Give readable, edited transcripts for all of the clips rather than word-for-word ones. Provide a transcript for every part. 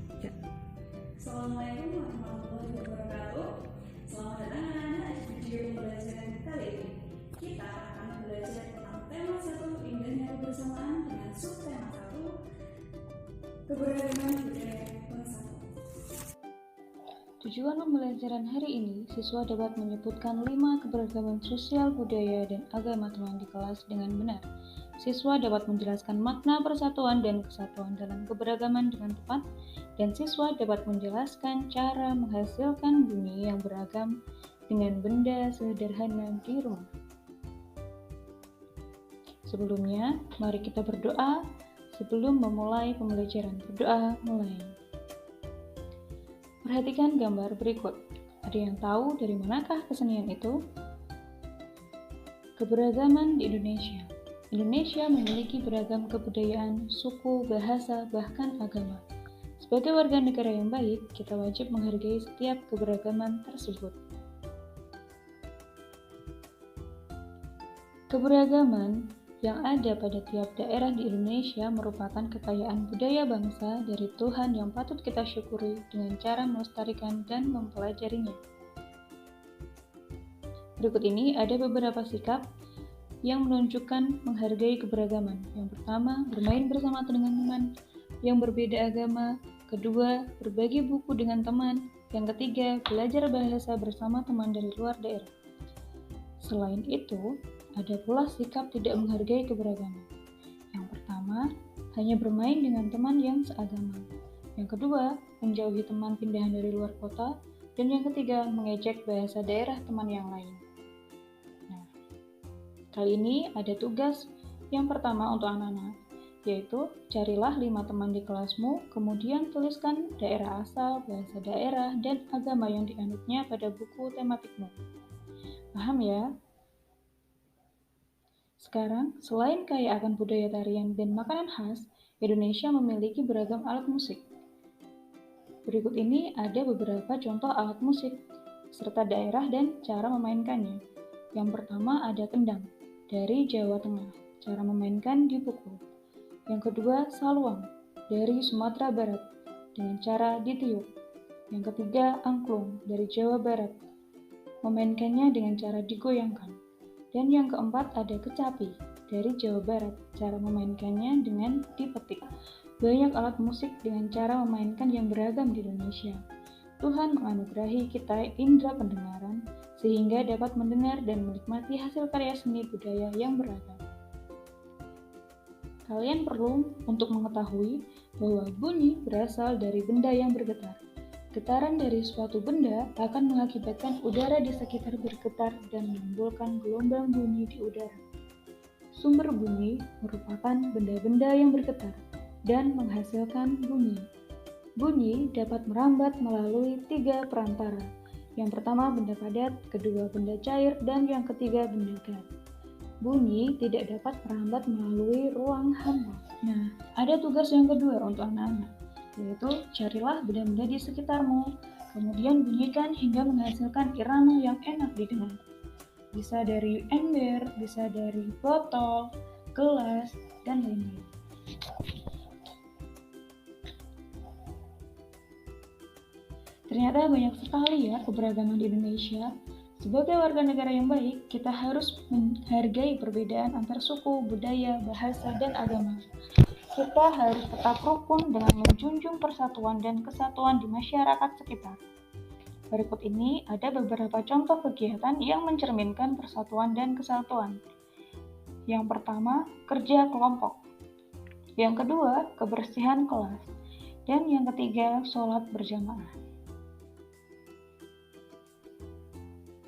Assalamualaikum warahmatullahi wabarakatuh. Selamat datang anak-anak di video pembelajaran kali ini. Kita akan belajar tentang tema 1 indahnya kebersamaan dengan subtema 1 keberagaman budaya bangsa. Tujuan pembelajaran hari ini, siswa dapat menyebutkan 5 keberagaman sosial, budaya, dan agama teman di kelas dengan benar. Siswa dapat menjelaskan makna persatuan dan kesatuan dalam keberagaman dengan tepat, dan siswa dapat menjelaskan cara menghasilkan bunyi yang beragam dengan benda sederhana di rumah. Sebelumnya, mari kita berdoa sebelum memulai pembelajaran. Berdoa mulai. Perhatikan gambar berikut. Ada yang tahu dari manakah kesenian itu? Keberagaman di Indonesia. Indonesia memiliki beragam kebudayaan, suku, bahasa, bahkan agama. Sebagai warga negara yang baik, kita wajib menghargai setiap keberagaman tersebut. Keberagaman yang ada pada tiap daerah di Indonesia merupakan kekayaan budaya bangsa dari Tuhan yang patut kita syukuri dengan cara melestarikan dan mempelajarinya. Berikut ini ada beberapa sikap yang menunjukkan menghargai keberagaman. Yang pertama, bermain bersama dengan teman yang berbeda agama. Kedua, berbagi buku dengan teman. Yang ketiga, belajar bahasa bersama teman dari luar daerah. Selain itu, ada pula sikap tidak menghargai keberagaman. Yang pertama, hanya bermain dengan teman yang seagama. Yang kedua, menjauhi teman pindahan dari luar kota. Dan yang ketiga, mengejek bahasa daerah teman yang lain. Kali ini ada tugas yang pertama untuk anak-anak, yaitu carilah 5 teman di kelasmu, kemudian tuliskan daerah asal, bahasa daerah, dan agama yang dianutnya pada buku tematikmu. Paham ya? Sekarang, selain kaya akan budaya tarian dan makanan khas, Indonesia memiliki beragam alat musik. Berikut ini ada beberapa contoh alat musik, serta daerah dan cara memainkannya. Yang pertama ada kendang, dari Jawa Tengah, cara memainkan dipukul. Yang kedua, saluang, dari Sumatera Barat, dengan cara ditiup. Yang ketiga, angklung, dari Jawa Barat, memainkannya dengan cara digoyangkan. Dan yang keempat ada kecapi, dari Jawa Barat, cara memainkannya dengan dipetik. Banyak alat musik dengan cara memainkan yang beragam di Indonesia. Tuhan menganugerahi kita indera pendengaran, sehingga dapat mendengar dan menikmati hasil karya seni budaya yang beragam. Kalian perlu untuk mengetahui bahwa bunyi berasal dari benda yang bergetar. Getaran dari suatu benda akan mengakibatkan udara di sekitar bergetar dan menimbulkan gelombang bunyi di udara. Sumber bunyi merupakan benda-benda yang bergetar dan menghasilkan bunyi. Bunyi dapat merambat melalui 3 perantara. Yang pertama benda padat, kedua benda cair, dan yang ketiga benda gas. Bunyi tidak dapat merambat melalui ruang hampa. Nah, ada tugas yang kedua untuk anak-anak, yaitu carilah benda-benda di sekitarmu, kemudian bunyikan hingga menghasilkan irama yang enak didengar. Bisa dari ember, bisa dari botol, gelas, dan lain-lain. Ternyata banyak sekali ya keberagaman di Indonesia. Sebagai warga negara yang baik, kita harus menghargai perbedaan antar suku, budaya, bahasa, dan agama. Kita harus tetap rukun dengan menjunjung persatuan dan kesatuan di masyarakat sekitar. Berikut ini ada beberapa contoh kegiatan yang mencerminkan persatuan dan kesatuan. Yang pertama, kerja kelompok. Yang kedua, kebersihan kelas. Dan yang ketiga, sholat berjamaah.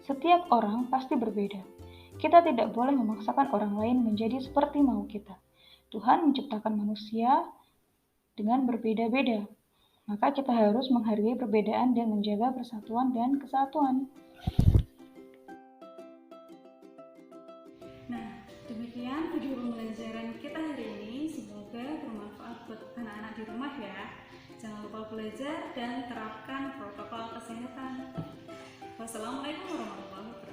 Setiap orang pasti berbeda. Kita tidak boleh memaksakan orang lain menjadi seperti mau kita. Tuhan menciptakan manusia dengan berbeda-beda. Maka kita harus menghargai perbedaan dan menjaga persatuan dan kesatuan. Nah, demikian video pembelajaran kita hari ini. Semoga bermanfaat buat anak-anak di rumah ya. Jangan lupa belajar dan terapkan protokol kesehatan. Wassalamualaikum warahmatullahi wabarakatuh.